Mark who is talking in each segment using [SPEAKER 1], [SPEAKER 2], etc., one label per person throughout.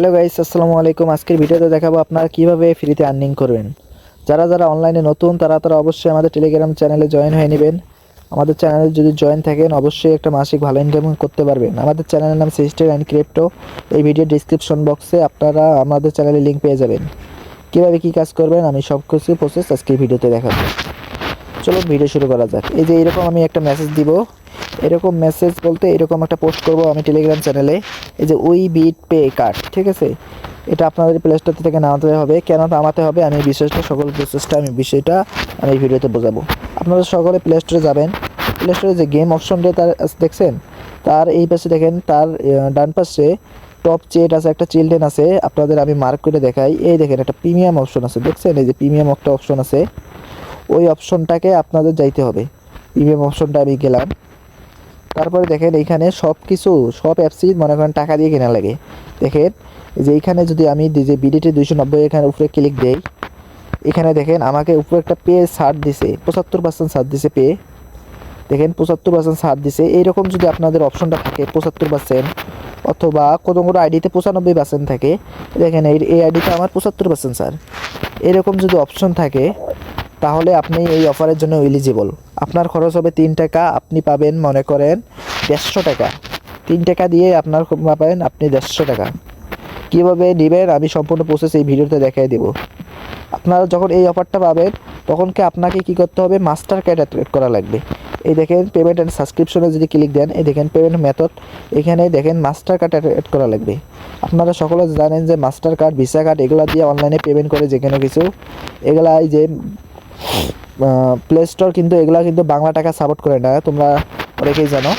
[SPEAKER 1] Hello guys, আসসালামু আলাইকুম। আজকের ভিডিওতে দেখাবো আপনারা কিভাবে ফ্রিতে আর্নিং করবেন। যারা যারা অনলাইনে নতুন তারা অবশ্যই আমাদের টেলিগ্রাম চ্যানেলে জয়েন হয়ে নেবেন। আমাদের চ্যানেলে যদি জয়েন থাকেন অবশ্যই একটা মাসিক ভালো ইনকাম করতে পারবেন। আমাদের চ্যানেলের নাম সিস্টেম অ্যান্ড ক্রিপ্টো। এই ভিডিও ডিসক্রিপশন বক্সে আপনারা আমাদের চ্যানেলের লিঙ্ক পেয়ে যাবেন। কীভাবে কী কাজ করবেন আমি সব কিছু প্রসেস আজকের ভিডিওতে দেখাবো। চলুন ভিডিও শুরু করা যাক। এই যে এরকম আমি একটা মেসেজ দিব, এরকম মেসেজ বলতে এরকম একটা পোস্ট করব আমি টেলিগ্রাম চ্যানেলে। এই যে উই বিট পে কার্ড, ঠিক আছে, এটা আপনাদের প্লে স্টোর থেকে নামাতে হবে। কেন নামাতে হবে আমি বিষয়টা আমি এই ভিডিওতে বোঝাবো। আপনারা সকলে প্লে স্টোরে যাবেন। প্লে স্টোরে যে গেম অপশনটা তার দেখছেন, তার এই পাশে দেখেন, তার ডান পাশে টপ চেট আছে, একটা চিলড্রেন আছে। আপনাদের আমি মার্ক করে দেখাই। এই দেখেন একটা প্রিমিয়াম অপশন আছে, দেখছেন এই যে প্রিমিয়াম একটা অপশন আছে, ওই অপশনটাকে আপনাদের যাইতে হবে। প্রিমিয়াম অপশনটা আমি গেলাম। তারপরে দেখেন এইখানে সব অ্যাপসই মনে করেন টাকা দিয়ে কেনা লাগে। দেখেন যে এইখানে যদি আমি যে বিডিটি 290 এখানে উপরে ক্লিক দেই, এখানে দেখেন আমাকে উপরে একটা পে ছাড় দিছে, 75% ছাড় দিছে পে। দেখেন 75% ছাড় দিছে। এইরকম যদি আপনাদের অপশনটা থাকে 75%, অথবা কোনো আইডিতে 95% থাকে, দেখেন এই আইডিতে আমার 75% ছাড়, এরকম যদি অপশন থাকে তাহলে আপনি এই অফারের জন্য এলিজিবল। আপনার খরচ হবে 3 টাকা, আপনি পাবেন মনে করেন 150 টাকা। 3 টাকা দিয়ে আপনার পাবেন আপনি 150 টাকা। কীভাবে নেবেন আমি সম্পূর্ণ প্রসেস এই ভিডিওতে দেখিয়ে দেব। আপনারা যখন এই অফারটা পাবেন তখন আপনাকে কী করতে হবে, মাস্টার কার্ড অ্যাড করা লাগবে। এই দেখেন পেমেন্ট অ্যান্ড সাবস্ক্রিপশনে যদি ক্লিক দেন, এই দেখেন পেমেন্ট মেথড, এখানে দেখেন মাস্টার কার্ড অ্যাড করা লাগবে। আপনারা সকলে জানেন যে মাস্টার কার্ড, ভিসা কার্ড এগুলো দিয়ে অনলাইনে পেমেন্ট করে যে কোনো কিছু। এগুলা এই যে প্লে স্টোর কিন্তু এগুলা কিন্তু বাংলা টাকা সাপোর্ট করে না, তোমরা অনেকেই জানো।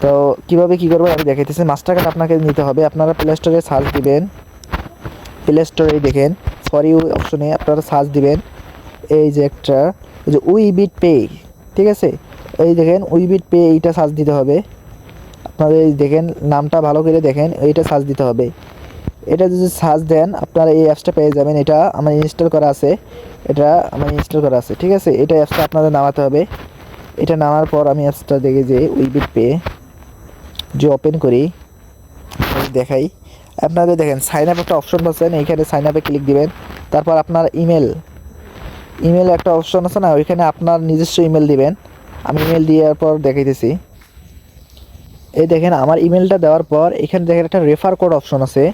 [SPEAKER 1] তো কীভাবে কী করবো আমি দেখাইতেছি। মাস্টার কার্ড আপনাকে নিতে হবে। আপনারা প্লে স্টোরে সার্চ দিবেন, প্লে স্টোরে দেখেন ফর ইউ অপশনে আপনারা সার্চ দিবেন। এই যে একটা এই যে উই বিট পে, ঠিক আছে, এই দেখেন উই বিট পে, এইটা সার্চ দিতে হবে। আপনারা এই দেখেন নামটা ভালো করে দেখেন, এইটা সার্চ দিতে হবে। এটা যদি সার্চ দেন আপনারা এই অ্যাপসটা পেয়ে যাবেন। এটা আমার ইনস্টল করা আছে, ঠিক আছে। এটা অ্যাপসটা আপনাদের নামাতে হবে। এটা নামার পর আমি অ্যাপসটা দেখে যে উইবিট পে যে ওপেন করি দেখাই আপনাদের। দেখেন সাইন আপ একটা অপশন পাচ্ছেন, এইখানে সাইন আপে ক্লিক দিবেন। তারপর আপনার ইমেল একটা অপশন আছে না, ওইখানে আপনার নিজস্ব ইমেল দিবেন। আমি ইমেল দেওয়ার পর দেখাইতেছি। এই দেখেন আমার ইমেলটা দেওয়ার পর এখানে দেখেন একটা রেফার কোড অপশন আছে।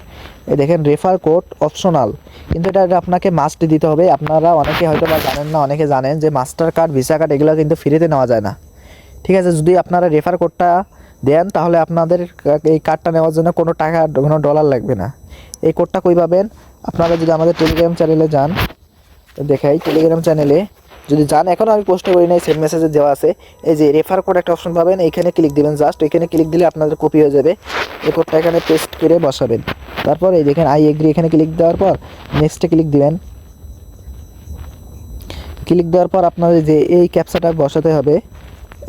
[SPEAKER 1] এই দেখেন রেফার কোড অপশনাল, কিন্তু এটা আপনাকে মাস্ট দিতে হবে। আপনারা অনেকে হয়তো বা জানেন না, অনেকে জানেন যে মাস্টার কার্ড, ভিসা কার্ড এগুলো কিন্তু ফ্রিতে নেওয়া যায় না, ঠিক আছে। যদি আপনারা রেফার কোডটা দেন তাহলে আপনাদের এই কার্ডটা নেওয়ার জন্য কোনো টাকা, কোনো ডলার লাগবে না। এই কোডটা কই পাবেন, আপনারা যদি আমাদের টেলিগ্রাম চ্যানেলে যান, দেখাই টেলিগ্রাম চ্যানেলে যদি যান, এখনও আমি পোস্ট করি নাই, সেম মেসেজে দেওয়া আছে। এই যে রেফার কোড একটা অপশন পাবেন, এইখানে ক্লিক দিবেন। জাস্ট এখানে ক্লিক দিলে আপনাদের কপি হয়ে যাবে। এই কোডটা এখানে পেস্ট করে বসাবেন। তারপর এই দেখেন আই এগ্রি, এখানে ক্লিক দেওয়ার পর নেক্সটে ক্লিক দিবেন। ক্লিক দেওয়ার পর আপনাদের যে এই ক্যাপচাটা বসাতে হবে,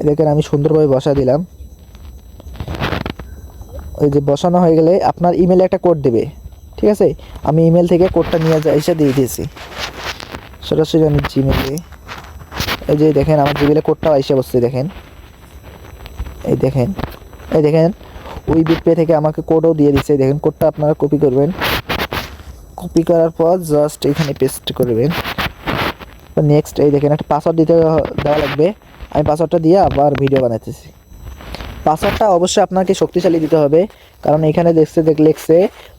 [SPEAKER 1] দেখেন আমি সুন্দরভাবে বসা দিলাম। ওই যে বসানো হয়ে গেলে আপনার ইমেলে একটা কোড দেবে, ঠিক আছে। আমি ইমেল থেকে কোডটা নিয়ে এসে দিয়ে দিয়েছি সরাসরি আমি জিমেলে। এই যে দেখেন আমার জিমেলে কোডটাও এসে বসছে, দেখেন এই দেখেন ওই বিট পে থেকে আমাকে কোডও দিয়ে দিচ্ছে। দেখেন কোডটা আপনারা কপি করবেন। কপি করার পর জাস্ট এখানে পেস্ট করবেন। নেক্সট এই দেখেন একটা পাসওয়ার্ড দেওয়া লাগবে। আমি পাসওয়ার্ডটা দিয়ে আবার ভিডিও বানাইতেছি। পাসওয়ার্ডটা অবশ্যই আপনাকে শক্তিশালী দিতে হবে, কারণ এখানে লিখছে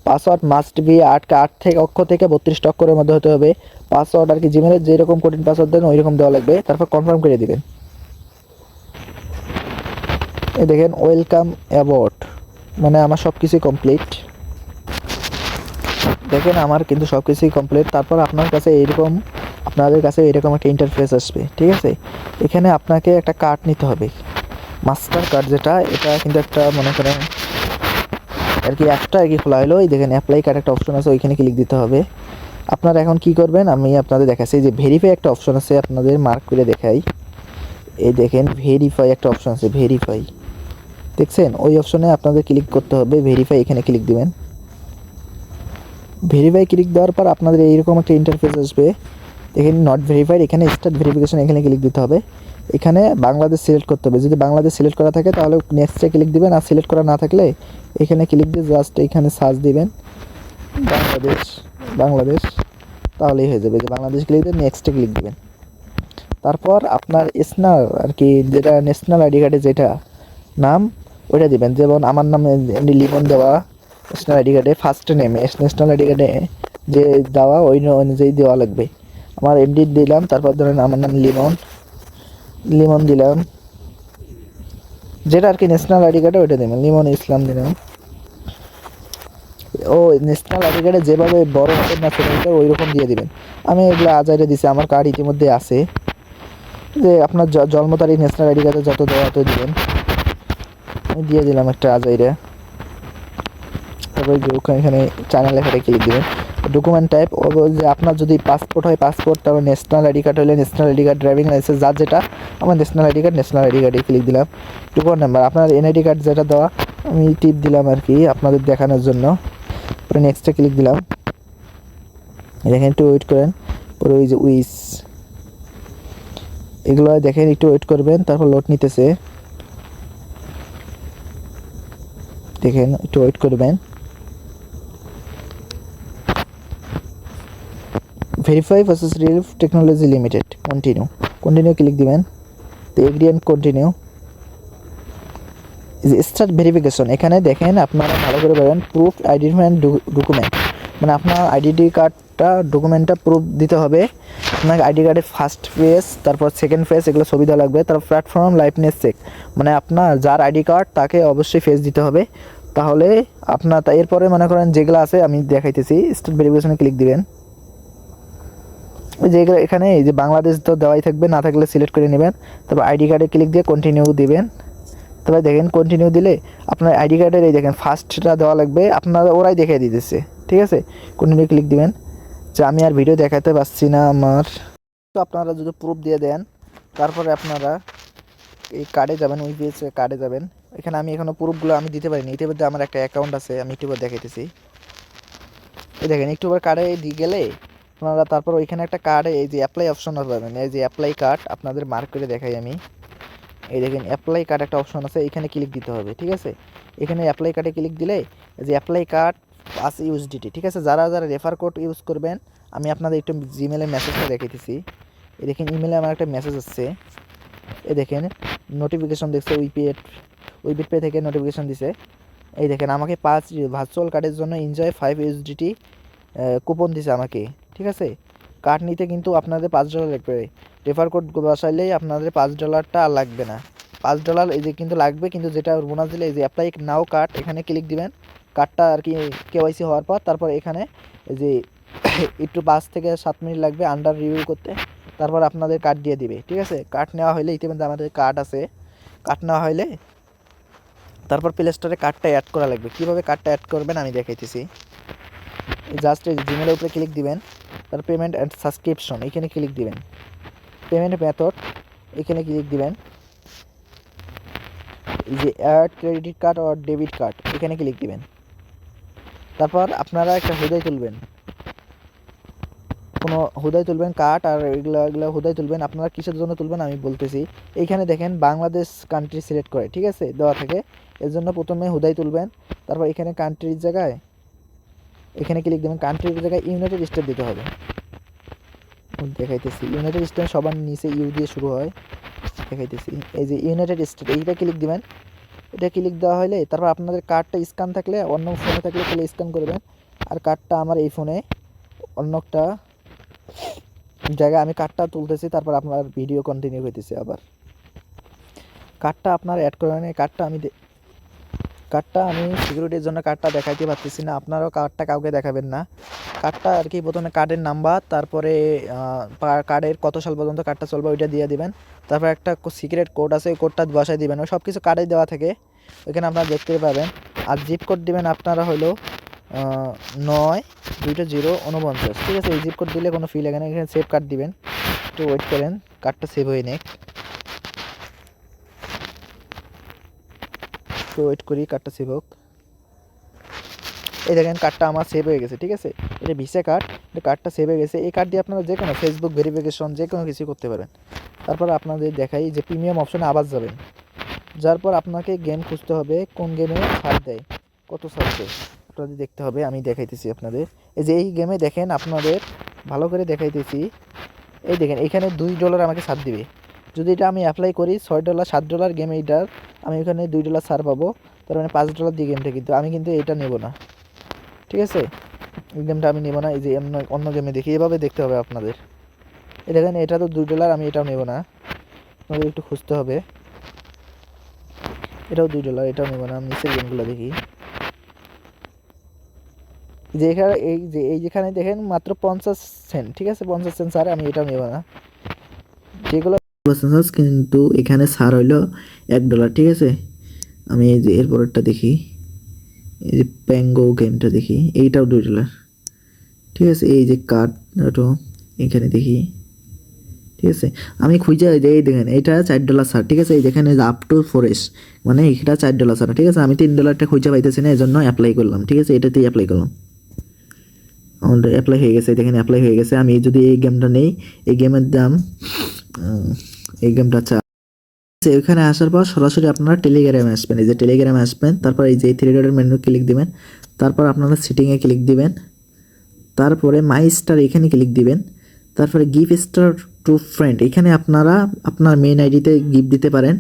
[SPEAKER 1] পাসওয়ার্ড মাস্ট বি 8 অক্ষর থেকে 32 অক্ষরের মধ্যে হতে হবে। পাসওয়ার্ড আর কি জিমেলের যেরকম কঠিন পাসওয়ার্ড দেন ওই রকম দেওয়া লাগবে। তারপর কনফার্ম করে দিবেন। এই দেখেন ওয়েলকাম অ্যাবাউট, মানে আমার সব কিছুই কমপ্লিট। দেখেন আমার কিন্তু সব কিছুই কমপ্লিট। তারপর আপনাদের কাছে এরকম একটা ইন্টারফেস আসবে, ঠিক আছে। এখানে আপনাকে একটা কার্ড নিতে হবে, মাস্টার কার্ড যেটা, এটা কিন্তু একটা মনে করেন আর কি অ্যাপটা আর কি খোলা হলো। এই দেখেন অ্যাপ্লাই কার্ড একটা অপশন আছে, ওইখানে ক্লিক দিতে হবে। আপনারা এখন কি করবেন আমি আপনাদের দেখাচ্ছি। যে ভেরিফাই একটা অপশন আছে, আপনাদের মার্ক করে দেখাই। এই দেখেন ভেরিফাই একটা অপশন আছে, ভেরিফাই দেখছেন, ওই অপশনে আপনাদের ক্লিক করতে হবে। ভেরিফাই এখানে ক্লিক দিবেন। ভেরিফাই ক্লিক দেওয়ার পর আপনাদের এইরকম একটা ইন্টারফেস আসবে। দেখেন নট ভেরিফাইড, এখানে স্টার্ট ভেরিফিকেশন, এখানে ক্লিক দিতে হবে। এখানে বাংলাদেশ সিলেক্ট করতে হবে। যদি বাংলাদেশ সিলেক্ট করা থাকে তাহলে নেক্সটে ক্লিক দিবেন, আর সিলেক্ট করা না থাকলে এখানে ক্লিক দিয়ে জাস্ট এখানে সার্চ দিবেন। বাংলাদেশ, বাংলাদেশ, তাহলেই হয়ে যাবে। যে বাংলাদেশ ক্লিক দিয়ে নেক্সটে ক্লিক দিবেন। তারপর আপনার ন্যাশনাল আর কি, যেটা ন্যাশনাল আইডি কার্ডে যেটা নাম ওইটা দিবেন। যেমন আমার নামে এমনি লিমন দেওয়া, ন্যাশনাল আইডি কার্ডে ফার্স্ট নেম, ন্যাশনাল আইডি কার্ডে যে দেওয়া ওই অনুযায়ী দেওয়া লাগবে। আমার এমডি দিলাম, তারপর ধরেন আমার নাম লিমন, লিমন দিলাম, যেটা আর কি ন্যাশনাল আইডি কার্ডে ওইটা দেবেন, লিমন ইসলাম দিলাম। ও ন্যাশনাল আইডি কার্ডে যেভাবে বড় হাতের না ছোটো হাতের ওই রকম দিয়ে দিবেন। আমি এগুলো আজাইরে দিছি, আমার কার্ড ইতিমধ্যে আছে। যে আপনার জন্ম তারিখ ন্যাশনাল আইডি কার্ডে যত দেওয়া তত দিবেন। আমি দিয়ে দিলাম একটা আজাইরে। তারপরে এখানে চ্যানেল লেখাটা ক্লিক দেবেন। ডকুমেন্ট টাইপ যে আপনার যদি পাসপোর্ট হয় পাসপোর্ট, তারপর ন্যাশনাল আইডি কার্ড হলে national ID card, driving licence যার যেটা, আমার national ID card, national ID কার্ডে ক্লিক দিলাম। ডকুমেন্ট নাম্বার আপনার এনআইডি কার্ড যেটা দেওয়া আমি টিপ দিলাম আর কি আপনাদের দেখানোর জন্য। পরে নেক্সটে ক্লিক দিলাম। দেখেন একটু ওয়েট করেন। পরে ওই যে উইস এগুলো দেখেন একটু ওয়েট করবেন, তারপর লোড নিতেছে, দেখেন একটু ওয়েট করবেন। Verify versus relief technology limited, continue, continue click দিবেন। তো agri and continue. Start verification, এখানে দেখেন আপনারা ভালো করে পাবেন প্রুফ আইডেন্টিফাইড ডকুমেন্ট, মানে আপনার আইডেন্টি কার্ডটা ডকুমেন্টটা প্রুফ দিতে হবে। আপনাকে আইডি কার্ডের ফার্স্ট পেজ, তারপর সেকেন্ড পেজ এগুলো ছবি দেওয়া লাগবে। তারপর প্ল্যাটফর্ম লাইভনেস চেক, মানে আপনার যার আইডি কার্ড তাকে অবশ্যই ফেস দিতে হবে। তাহলে আপনার এরপরে মনে করেন যেগুলো আছে আমি দেখাইতেছি, স্টার্ট ভেরিফিকেশনে ক্লিক দিবেন। যে এখানে এই যে বাংলাদেশ তো দেওয়াই থাকবে, না থাকলে সিলেক্ট করে নেবেন। তারপর আইডি কার্ডে ক্লিক দিয়ে কন্টিনিউ দিবেন। তবে দেখেন কন্টিনিউ দিলে আপনার আইডি কার্ডের এই দেখেন ফার্স্টটা দেওয়া লাগবে, আপনারা ওরাই দেখিয়ে দিতেছে। ঠিক আছে, কন্টিনিউ ক্লিক দিবেন। যে আমি আর ভিডিও দেখাতে পারছি না আমার, তো আপনারা যদি প্রুফ দিয়ে দেন তারপরে আপনারা এই কার্ডে যাবেন, ওই পেজে কার্ডে যাবেন। এখানে আমি এখনও প্রুফগুলো আমি দিতে পারিনি, ইতিমধ্যে আমার একটা অ্যাকাউন্ট আছে, আমি ইউটিউবে দেখাইতেছি। এই দেখেন ইউটিউবের কার্ডে দিয়ে গেলে আপনারা তারপর ওইখানে একটা কার্ডে এই যে অ্যাপ্লাই অপশন পাবেন, এই যে অ্যাপ্লাই কার্ড আপনাদের মার্ক করে দেখাই আমি। এই দেখেন অ্যাপ্লাই কার্ড একটা অপশন আছে, এখানে ক্লিক দিতে হবে। ঠিক আছে, এখানে অ্যাপ্লাই কার্ডে ক্লিক দিলে এই যে অ্যাপ্লাই কার্ড প্লাস ইউএসডিটি। ঠিক আছে, যারা যারা রেফার কোড ইউজ করবেন আমি আপনাদের একটু জিমেলের মেসেজটা দেখাইতেছি। এই দেখেন ইমেলে আমার একটা মেসেজ আসছে, এই দেখেন নোটিফিকেশন দেখছে, উইপিড পে থেকে নোটিফিকেশন দিছে। এই দেখেন আমাকে 5 ভার্চুয়াল কার্ডের জন্য এনজয় 5 ইউএসডিটি কুপন দিছে আমাকে। ঠিক আছে, কার্ড নিতে কিন্তু আপনাদের $5 লাগবে। রেফার কোড বসাইলেই আপনাদের $5টা আর লাগবে না। $5 এই যে কিন্তু লাগবে, কিন্তু যেটা বোনাস দিলে এই যে অ্যাপ্লাই নাও কার্ড, এখানে ক্লিক দিবেন। কার্ডটা আর কি কেওয়াইসি হওয়ার পর তারপর এখানে এই যে একটু 5 থেকে 7 মিনিট লাগবে আন্ডার রিভিউ করতে, তারপর আপনাদের কার্ড দিয়ে দিবে। ঠিক আছে, কার্ড নেওয়া হলে ইতিমধ্যে আমাদের কার্ড আছে, কার্ড নেওয়া হলে তারপর প্লে স্টোরে কার্ডটা অ্যাড করা লাগবে। কীভাবে কার্ডটা অ্যাড করবেন আমি দেখাইতেছি। জাস্ট এই জিমেলের উপরে ক্লিক দিবেন, তারপর পেমেন্ট অ্যান্ড সাবস্ক্রিপশন এখানে ক্লিক দিবেন। পেমেন্ট মেথড এখানে ক্লিক দিবেন। এই যে অ্যাড ক্রেডিট কার্ড আর ডেবিট কার্ড এখানে ক্লিক দিবেন। তারপর আপনারা একটা হুদাই তুলবেন, কোনো হুদাই তুলবেন কার্ড, আর এগুলো হুদাই তুলবেন। আপনারা কিসের জন্য তুলবেন আমি বলতেছি। এইখানে দেখেন বাংলাদেশ কান্ট্রি সিলেক্ট করে, ঠিক আছে, দেওয়া থাকে। এর জন্য প্রথমে হুদাই তুলবেন, তারপর এখানে কান্ট্রির জায়গায় এখানে ক্লিক দেবেন। কান্ট্রির জায়গায় ইউনাইটেড স্টেট দিতে হবে। দেখাইতেছি ইউনাইটেড স্টেট সবার নিচে ইউ দিয়ে শুরু হয়, দেখাইতেছি। এই যে ইউনাইটেড স্টেট এইটা ক্লিক দিবেন। এটা ক্লিক দেওয়া হলে তারপর আপনাদের কার্ডটা স্ক্যান থাকলে, অন্য ফোনে থাকলে তাহলে স্ক্যান করবেন। আর কার্ডটা আমার এই ফোনে অন্য একটা জায়গায় আমি কার্ডটা তুলতেছি, তারপর আপনার ভিডিও কন্টিনিউ হইতেছে। আবার কার্ডটা আপনার অ্যাড করে নেন। কার্ডটা আমি সিকিউরিটির জন্য কার্ডটা দেখাইতে পারতেছি না, আপনারাও কার্ডটা কাউকে দেখাবেন না। কার্ডটা আর কি প্রথমে কার্ডের নাম্বার, তারপরে কার্ডের কত সাল পর্যন্ত কার্ডটা চলবে ওইটা দিয়ে দিবেন। তারপর একটা সিক্রেট কোড আছে, ওই কোডটা বসাই দিবেন। ওই সব কিছু কার্ডে দেওয়া থাকে, ওইখানে আপনারা দেখতে পাবেন। আর জিপ কোড দিবেন আপনারা হলো 92049। ঠিক আছে, এই জিপ কোড দিলে কোনো ফি লাগে না। এখানে সেভ কার্ড দিবেন, একটু ওয়েট করেন কার্ডটা সেভ হয়ে নেক। তো ওয়েট করি কার্ডটা সেভ হোক। এই দেখেন কার্ডটা আমার সেভ হয়ে গেছে। ঠিক আছে, এটা ভিসা কার্ড, এটা কার্ডটা সেভ হয়ে গেছে। এই কার্ড দিয়ে আপনারা যে কোনো ফেসবুক ভেরিফিকেশন যে কোনো কিছু করতে পারেন। তারপর আপনাদের দেখাই যে প্রিমিয়াম অপশনে আবার যাবেন, যার পর আপনাকে গেম খুঁজতে হবে, কোন গেমে ছাড় দেয়, কত ছাড় দেয়। আপনাদের দেখতে হবে, আমি দেখাইতেছি আপনাদের। এই যে এই গেমে দেখেন আপনাদের ভালো করে দেখাইতেছি, এই দেখেন এখানে $2 আমাকে ছাড় দিবে। যদি এটা আমি অ্যাপ্লাই করি $6 $7 গেম, এইটার আমি এখানে $2 ছাড় পাবো, তার মানে $5 দিয়ে গেমটা, কিন্তু আমি কিন্তু এটা নেব না, ঠিক আছে? এই গেমটা আমি নেব না। এই যে অন্য গেমে দেখি, এভাবে দেখতে হবে আপনাদের। এই দেখেন এটা তো $2, আমি এটাও নেব না, আপনাদের একটু খুঁজতে হবে। এটাও $2, এটাও নেব না। আমি নিচের গেমগুলো দেখি, যে এখানে এই যেখানে দেখেন মাত্র 50 সেন্ট, ঠিক আছে? 50 সেন্ট ছাড়, আমি এটাও নেব না। যেগুলো কিন্তু এখানে ছাড় হইলো $1, ঠিক আছে? আমি এই যে এরপরেরটা দেখি, এই যে প্যাঙ্গো গেমটা দেখি, এইটাও $2, ঠিক আছে? এই যে কার্ড এখানে দেখি, ঠিক আছে? আমি খুঁজে এই দেখেন এটা $4 ছাড়, ঠিক আছে? এই যেখানে আপ টু ফরেস্ট, মানে এটা $4 ছাড়, ঠিক আছে? আমি $3টা খুঁজে পাইতেছি না, এই জন্য অ্যাপ্লাই করলাম, ঠিক আছে? এটাতেই অ্যাপ্লাই করলাম, আমার অ্যাপ্লাই হয়ে গেছে। দেখেন অ্যাপ্লাই হয়ে গেছে। আমি যদি এই গেমটা নেই, এই গেমের দাম এই গেমটা এখানে আসার পর সরাসরি আপনারা টেলিগ্রামে আসবেন। এই যে টেলিগ্রামে আসবেন, তারপর এই যে থ্রি ডটের মেনু ক্লিক দিবেন, তারপর আপনারা সেটিংয়ে ক্লিক দিবেন, তারপরে মাই স্টার এখানে ক্লিক দিবেন, তারপরে গিভ স্টার টু ফ্রেন্ড, এখানে আপনারা আপনার মেন আইডিতে গিফট দিতে পারেন।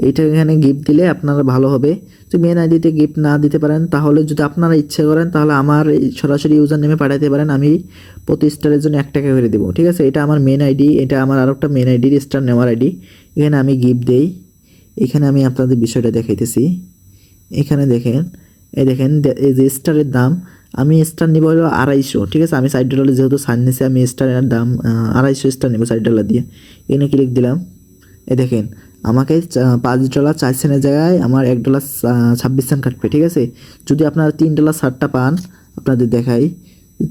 [SPEAKER 1] এইটা এখানে গিফট দিলে আপনারা ভালো হবে। যদি মেন আইডিতে গিফট না দিতে পারেন, তাহলে যদি আপনারা ইচ্ছে করেন তাহলে আমার সরাসরি ইউজার নেমে পাঠাতে পারেন, আমি প্রতি স্টারের জন্য $1 করে দেবো, ঠিক আছে? এটা আমার মেন আইডি, এটা আমার আর একটা মেন আইডির স্টার নেওয়ার আইডি। এখানে আমি গিফট দেই, এখানে আমি আপনাদের বিষয়টা দেখাইতেছি। এখানে দেখেন, এই দেখেন এই যে স্টারের দাম, আমি স্টার নিব হলো 250, ঠিক আছে? আমি $60 যেহেতু ছাড় নিছি, আমি স্টারের দাম 250 স্টার নেব $60 দিয়ে। এখানে ক্লিক দিলাম, এই দেখেন আমাকে $5 4 সেন্টের জায়গায় আমার $1.26 কাটবে, ঠিক আছে? যদি আপনারা $3 ছাড়টা পান, আপনাদের দেখাই,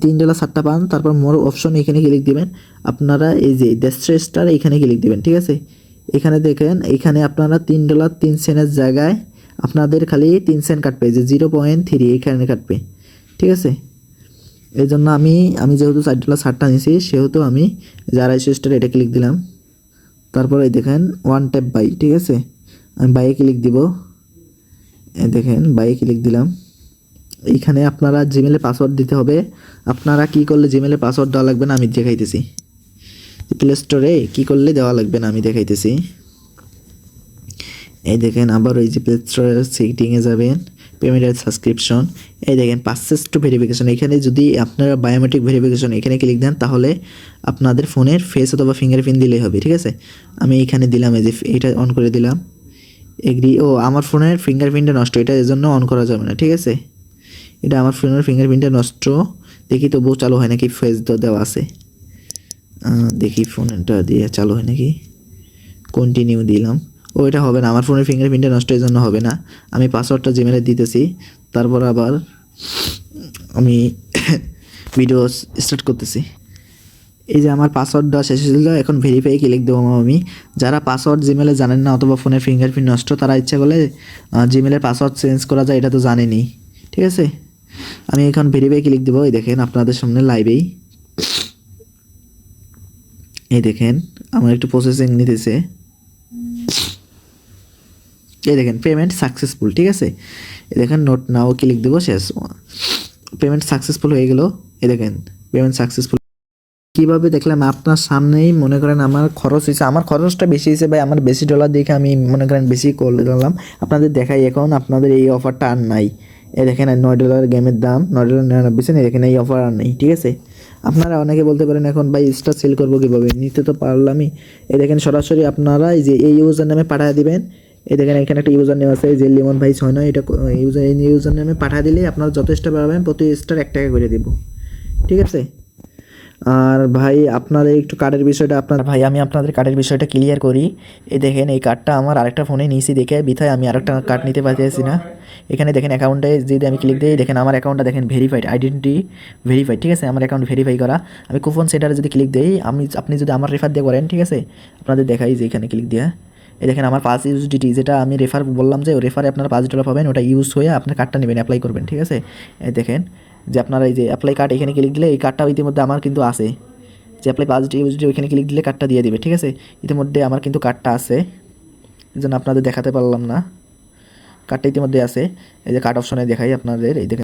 [SPEAKER 1] $3 ছাড়টা পান, তারপর মোর অপশন এখানে ক্লিক দিবেন, আপনারা এই যে দেড়শো স্টার এখানে ক্লিক দিবেন, ঠিক আছে? এখানে দেখেন, এখানে আপনারা $3 3 সেন্টের জায়গায় আপনাদের খালি 3 সেন্ট কাটবে, যে 0.3 এখানে কাটবে, ঠিক আছে? এই জন্য আমি যেহেতু $4 ছাড়টা নিয়েছি, সেহেতু আমি 250 স্টার এটা ক্লিক দিলাম। তারপরে দেখেন ওয়ান ট্যাপ বাই, ঠিক আছে? আমি বাইয়ে ক্লিক দিব, এই দেখেন বাইয়ে ক্লিক দিলাম। এইখানে আপনারা জিমেলে পাসওয়ার্ড দিতে হবে। আপনারা কি করলে জিমেলে পাসওয়ার্ড দেওয়া লাগবে না আমি দেখাইতেছি। প্লে স্টোরে কী করলে দেওয়া লাগবে না আমি দেখাইতেছি। এই দেখেন আবার ওই যে প্লে স্টোরের সেটিংয়ে যাবেন, পেমেন্ট অ্যান্ড সাবস্ক্রিপশন, এই দেখেন পাসেস টু ভেরিফিকেশন, এখানে যদি আপনারা বায়োমেট্রিক ভেরিফিকেশন এখানে ক্লিক দেন, তাহলে আপনাদের ফোনের ফেস অথবা ফিঙ্গারপ্রিন্ট দিলেই হবে, ঠিক আছে? আমি এইখানে দিলাম, এই যে এটা অন করে দিলাম, এগ্রি। ও আমার ফোনের ফিঙ্গারপ্রিন্টটা নষ্ট, এটা এর জন্য অন করা যাবে না, ঠিক আছে? এটা আমার ফোনের ফিঙ্গারপ্রিন্টটা নষ্ট, দেখি তবুও চালু হয় নাকি, ফেস দেওয়া আছে, দেখি ফোনটা দিয়ে চালু হয় নাকি। কন্টিনিউ দিলাম, ও এটা হবে না, আমার ফোনের ফিঙ্গারপ্রিন্টটা নষ্ট, এর জন্য হবে না। আমি পাসওয়ার্ডটা জিমেলে দিতেছি, তারপর আবার আমি ভিডিও স্টার্ট করতেছি। এই যে আমার পাসওয়ার্ডটা শেষ হয়েছিল, এখন ভেরিফাই ক্লিক দেবো আমি। যারা পাসওয়ার্ড জিমেলে জানেন না অথবা ফোনের ফিঙ্গারপ্রিন্ট নষ্ট, তারা ইচ্ছা করলে জিমেলের পাসওয়ার্ড চেঞ্জ করা যায়, এটা তো জানেনি, ঠিক আছে? আমি এখন ভেরিফাই ক্লিক দেবো। এই দেখেন আপনাদের সামনে লাইভেই, এই দেখেন আমার একটু প্রসেসিং নিতেছে, এই দেখেন পেমেন্ট সাকসেসফুল, ঠিক আছে? এই দেখেন নোট নাও ক্লিক দেবো, শেষ, পেমেন্ট সাকসেসফুল হয়ে গেল। এই দেখেন পেমেন্ট সাকসেসফুল। কীভাবে দেখলাম আপনার সামনেই, মনে করেন আমার খরচ হয়েছে, আমার খরচটা বেশি হয়েছে ভাই, আমার বেশি ডলার দেখে আমি মনে করেন বেশি করলাম। আপনাদের দেখাই, এখন আপনাদের এই অফারটা আর নাই। এই দেখেন $9 গেমের দাম, $9.99, দেখেন এই অফার আর নেই, ঠিক আছে? আপনারা অনেকে বলতে পারেন এখন ভাই স্টার সেল করবো কীভাবে, নিতে তো পারলামই। এই দেখেন সরাসরি আপনারা এই যে এই ইউজার নামে পাঠিয়ে দিবেন। এই দেখেন এখানে একটা ইউজার নেম আছে, যে লিমন ভাই 6 এটা ইউজার নেমে পাঠিয়ে দিলে আপনারা যত স্টার পাবেন প্রতি স্টার $1 করে দেবো, ঠিক আছে? আর ভাই আপনাদের একটু কার্ডের বিষয়টা, ভাই আমি আপনাদের কার্ডের বিষয়টা ক্লিয়ার করি। এই দেখেন এই কার্ডটা আমার আরেকটা ফোনে নিয়েছি, দেখে বিথায় আমি আরেকটা কার্ড নিতে পারতেছি না। এখানে দেখেন অ্যাকাউন্টে যদি আমি ক্লিক দিই, দেখেন আমার অ্যাকাউন্টটা দেখেন ভেরিফাইড, আইডেন্টি ভেরিফাইড, ঠিক আছে? আমার অ্যাকাউন্ট ভেরিফাই করা। আমি কুপন সেন্টারে যদি ক্লিক দিই, আপনি যদি আমার রেফার দিয়ে করেন, ঠিক আছে? আপনাদের দেখাই যে এখানে ক্লিক দেওয়া, এই দেখেন আমার 5 USDT, যেটা আমি রেফার বললাম যে রেফারে আপনারা $5 পাবেন, ওটা ইউজ হয়ে আপনার কার্ডটা নেবেন, অ্যাপ্লাই করবেন, ঠিক আছে? এই দেখেন যে আপনারা এই যে অ্যাপ্লাই কার্ড এখানে ক্লিক দিলে, এই কার্ডটা ইতিমধ্যে আমার কিন্তু আছে, যে অ্যাপ্লাই $5 ওইখানে ক্লিক দিলে কার্ডটা দিয়ে দিবে, ঠিক আছে? ইতিমধ্যে আমার কিন্তু কার্ডটা আছে, এই জন্য আপনাদের দেখাতে পারলাম না, কার্ডটা ইতিমধ্যে আছে। এই যে কার্ড অপশনে দেখাই আপনাদের, এই দেখেন